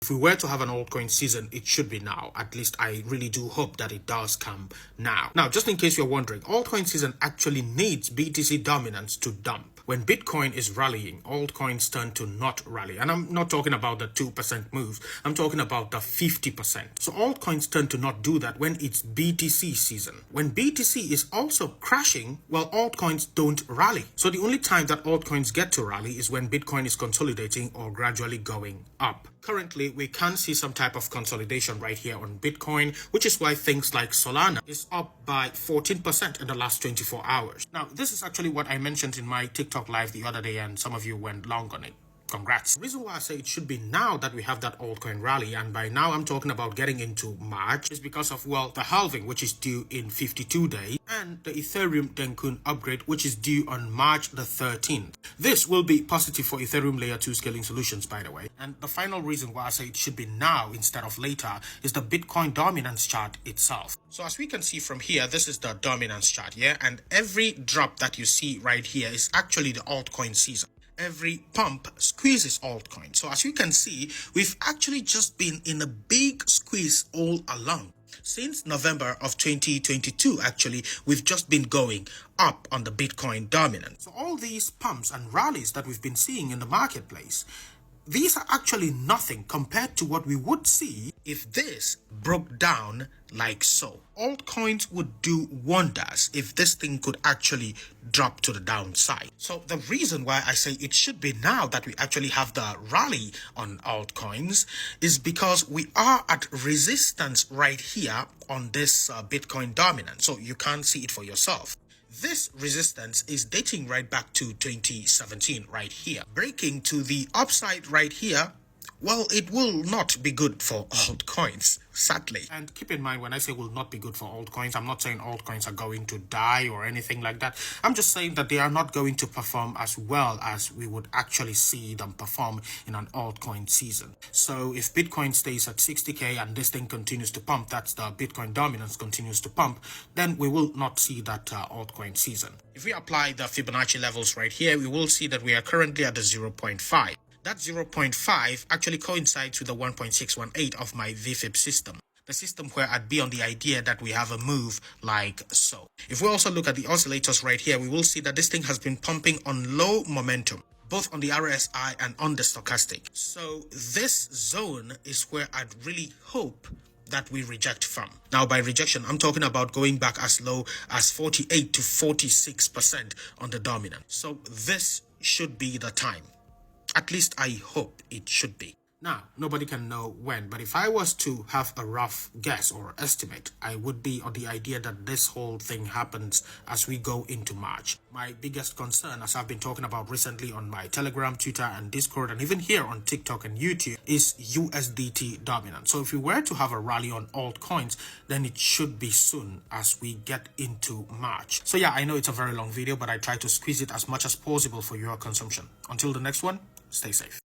If we were to have an altcoin season, it should be now. At least I really do hope that it does come now. Now, just in case you're wondering, altcoin season actually needs BTC dominance to dump. When Bitcoin is rallying, altcoins tend to not rally. And I'm not talking about the 2% moves. I'm talking about the 50%. So altcoins tend to not do that when it's BTC season. When BTC is also crashing, well, altcoins don't rally. So the only time that altcoins get to rally is when Bitcoin is consolidating or gradually going up. Currently, we can see some type of consolidation right here on Bitcoin, which is why things like Solana is up by 14% in the last 24 hours. Now, this is actually what I mentioned in my TikTok live the other day, and some of you went long on it. Congrats. The reason why I say it should be now that we have that altcoin rally, and by now I'm talking about getting into March, is because of, well, the halving, which is due in 52 days, and the Ethereum Denkun upgrade, which is due on March the 13th. This will be positive for Ethereum Layer 2 scaling solutions, by the way. And the final reason why I say it should be now instead of later is the Bitcoin dominance chart itself. So as we can see from here, this is the dominance chart, yeah? And every drop that you see right here is actually the altcoin season. Every pump squeezes altcoin. So as you can see, we've actually just been in a big squeeze all along. Since November of 2022, actually, we've just been going up on the Bitcoin dominance. So all these pumps and rallies that we've been seeing in the marketplace, these are actually nothing compared to what we would see if this broke down like so. Altcoins would do wonders if this thing could actually drop to the downside. So the reason why I say it should be now that we actually have the rally on altcoins is because we are at resistance right here on this Bitcoin dominance. So you can't see it for yourself. This resistance is dating right back to 2017 right here. Breaking to the upside right here, well, it will not be good for altcoins, sadly. And keep in mind, when I say will not be good for altcoins, I'm not saying altcoins are going to die or anything like that. I'm just saying that they are not going to perform as well as we would actually see them perform in an altcoin season. So if Bitcoin stays at 60K and this thing continues to pump, that's the Bitcoin dominance continues to pump, then we will not see that altcoin season. If we apply the Fibonacci levels right here, we will see that we are currently at the 0.5. That 0.5 actually coincides with the 1.618 of my VFib system. The system where I'd be on the idea that we have a move like so. If we also look at the oscillators right here, we will see that this thing has been pumping on low momentum, both on the RSI and on the stochastic. So this zone is where I'd really hope that we reject from. Now, by rejection, I'm talking about going back as low as 48 to 46% on the dominant. So this should be the time. At least I hope it should be. Now, nobody can know when, but if I was to have a rough guess or estimate, I would be on the idea that this whole thing happens as we go into March. My biggest concern, as I've been talking about recently on my Telegram, Twitter, and Discord, and even here on TikTok and YouTube, is USDT dominance. So if we were to have a rally on altcoins, then it should be soon as we get into March. So yeah, I know it's a very long video, but I try to squeeze it as much as possible for your consumption. Until the next one, stay safe.